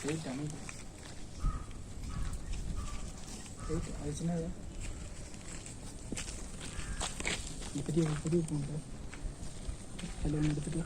புதிய பூண்டு அதில் எடுத்துட்டு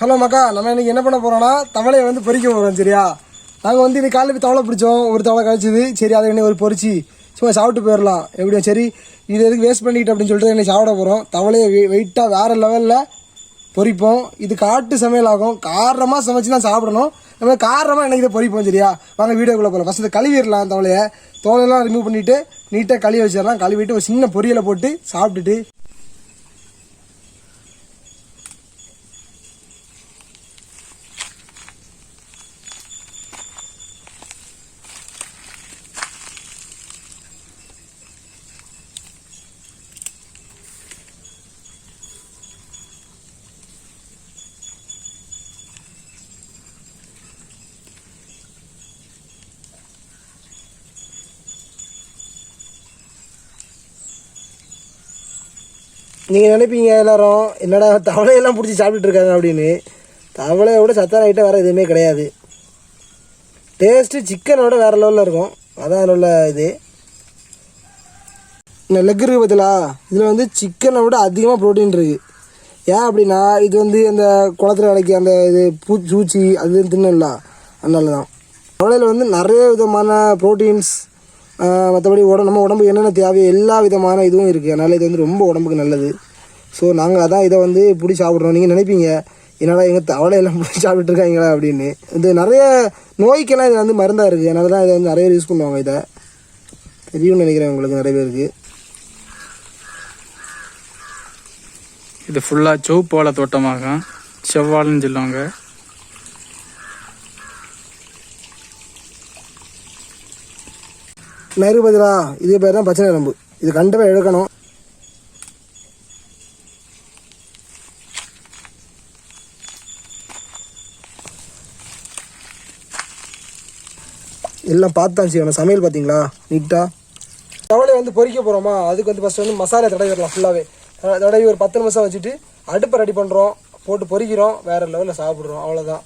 ஹலோ மக்கா, நம்ம இன்றைக்கி என்ன பண்ண போகிறோன்னா தவளையை வந்து பொறிக்க போகிறோம். சரியா, நாங்கள் வந்து இது காலையில் போய் தவளை பிடிச்சோம், ஒரு தவளை கழிச்சிது. சரி, அதை என்ன ஒரு பொறிச்சு சும்மா சாப்பிட்டு போயிடலாம் எப்படியும். சரி, இது எதுக்கு வேஸ்ட் பண்ணிக்கிட்டு அப்படின்னு சொல்லிட்டு என்ன சாப்பிட போகிறோம். தவளையை வெயிட்டாக வேறு லெவலில் பொறிப்போம். இது காட்டு சமையல் ஆகும். காரமாக சமைச்சு தான் சாப்பிடணும். நம்ம காரமாக எனக்கு இதை பொறிப்போம். சரியா, வாங்க வீடியோக்குள்ளே போகலாம். ஃபஸ்ட்டு கழுவிடலாம். தோலையெல்லாம் ரிமூவ் பண்ணிவிட்டு நீட்டாக கழுவி வச்சிடலாம். கழுவிட்டு ஒரு சின்ன பொரியலை போட்டு சாப்பிட்டுட்டு நீங்கள் நினைப்பீங்க எல்லோரும், என்னடா தவளையெல்லாம் பிடிச்சி சாப்பிட்டுருக்காங்க அப்படின்னு. தவளையோட சத்தான ஐட்டம் வேறு எதுவுமே கிடையாது. டேஸ்ட்டு சிக்கனோட வேறு லெவலில் இருக்கும். அதான் உள்ள இது இந்த லெக் இருக்குது பார்த்தீங்களா, இதில் வந்து சிக்கனை விட அதிகமாக ப்ரோட்டீன் இருக்குது. ஏன் அப்படின்னா இது வந்து அந்த குளத்துல கிடைக்க அந்த இது பூச்சி அது தின்னல, அதனால தான். தவளையில் வந்து நிறைய விதமான ப்ரோட்டீன்ஸ், மற்றபடி நம்ம உடம்புக்கு என்னென்ன தேவையோ எல்லா விதமான இதுவும் இருக்குது. அதனால் இது வந்து ரொம்ப உடம்புக்கு நல்லது. ஸோ நாங்கள் அதான் இதை வந்து பிடி சாப்பிட்றோம். நீங்கள் நினைப்பீங்க என்னடா எங்கள் தவளையெல்லாம் பிடிச்சி சாப்பிட்டுருக்காங்களா அப்படின்னு. இது நிறைய நோய்க்கெல்லாம் இது வந்து மருந்தாக இருக்குது. அதனால தான் இதை வந்து நிறைய பேர் யூஸ் பண்ணுவாங்க. இதை தெரியும்னு நினைக்கிறேன் உங்களுக்கு நிறைய பேருக்கு. இது ஃபுல்லாக சோப்போல தோட்டமாக செவ்வாழ்னு சொல்லுவாங்க. நெரு பதிலா இதே பேர் தான் பச்சை நரம்பு. இது கண்டிப்பாக எடுக்கணும். எல்லாம் பார்த்து தான் செய்யணும். சமையல் பார்த்தீங்களா நீட்டாக. தவளை வந்து பொரிக்க போகிறோமா, அதுக்கு வந்து ஃபஸ்ட்டு வந்து மசாலா தடவிடலாம். ஃபுல்லாகவே தடவி ஒரு 10 நிமிஷம் வச்சுட்டு அடுப்பை ரெடி பண்ணுறோம், போட்டு பொரிக்கிறோம், வேறு லெவலில் சாப்பிட்றோம். அவ்வளோதான்.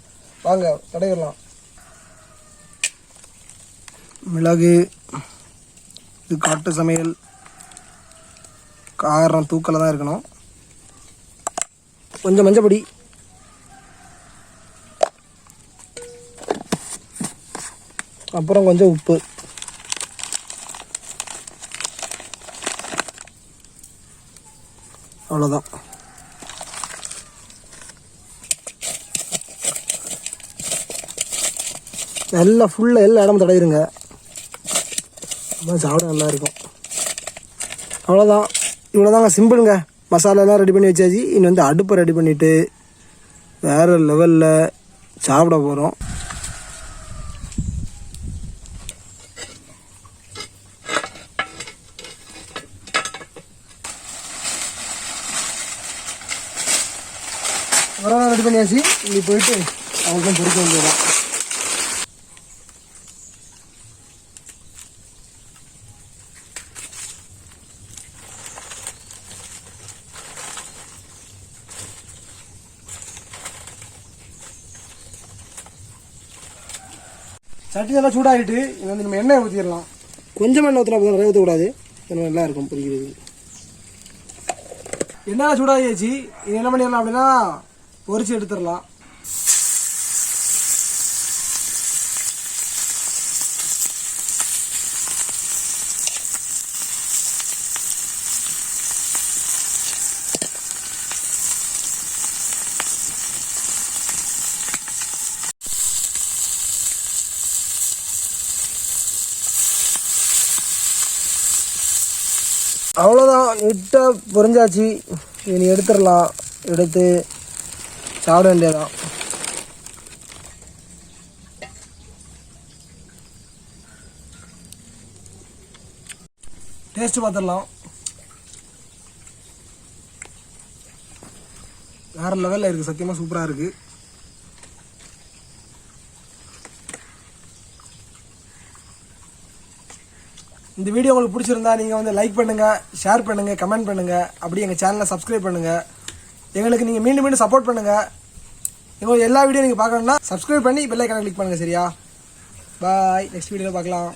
வாங்க தடவிடலாம். மிளகு, இது காட்டு சமையல், காரம் தூக்கல தான் இருக்கணும். கொஞ்சம் மஞ்சப்பொடி, அப்புறம் கொஞ்சம் உப்பு. அவ்வளோதான். நல்லா ஃபுல்லாக எல்லா இடமும் தடவிடுங்க, சாப்பிட நல்லா இருக்கும். அவ்வளோதான். இவ்வளோதாங்க, சிம்பிளுங்க. மசாலாலாம் ரெடி பண்ணி வச்சாச்சு. இன்னும் வந்து அடுப்பை ரெடி பண்ணிவிட்டு வேறு லெவலில் சாப்பிட போகிறோம். வரலாம் ரெடி பண்ணியாச்சு. இங்கே போயிட்டு அவங்களுக்கும் பொறிக்க வேண்டியதான். சட்டி நல்லா சூடாகிட்டு இது வந்து நம்ம எண்ணெய் ஊற்றிடலாம். கொஞ்சம் எண்ணெய் ஊற்றினா போதும், நிறைய ஊற்றக்கூடாது. நல்லா இருக்கும் பொரிக்கிறது. எண்ணெய் சூடாகிடுச்சு. இது என்ன பண்ணிடலாம் அப்படின்னா பொரிச்சு எடுத்துடலாம். அவ்வளோதான், நீட்டாக பொரிஞ்சாச்சு. இது நீ எடுத்துடலாம். எடுத்து சாப்பிட வேண்டியதான். டேஸ்ட்டு பார்த்துடலாம். வேறு லெவலில் இருக்குது, சத்தியமாக சூப்பராக இருக்குது. இந்த வீடியோ உங்களுக்கு பிடிச்சிருந்தா நீங்கள் வந்து லைக் பண்ணுங்கள், ஷேர் பண்ணுங்கள், கமெண்ட் பண்ணுங்கள். அப்படி எங்கள் சேனலை சப்ஸ்கிரைப் பண்ணுங்கள். எங்களுக்கு நீங்கள் மீண்டும் மீண்டும் சப்போர்ட் பண்ணுங்கள். எங்களுக்கு எல்லா வீடியோ நீங்கள் பார்க்கணுன்னா சப்ஸ்கிரைப் பண்ணி பெல் ஐக்கானை கிளிக் பண்ணுங்கள். சரியா? பாய். நெக்ஸ்ட் வீடியோவில் பார்க்கலாம்.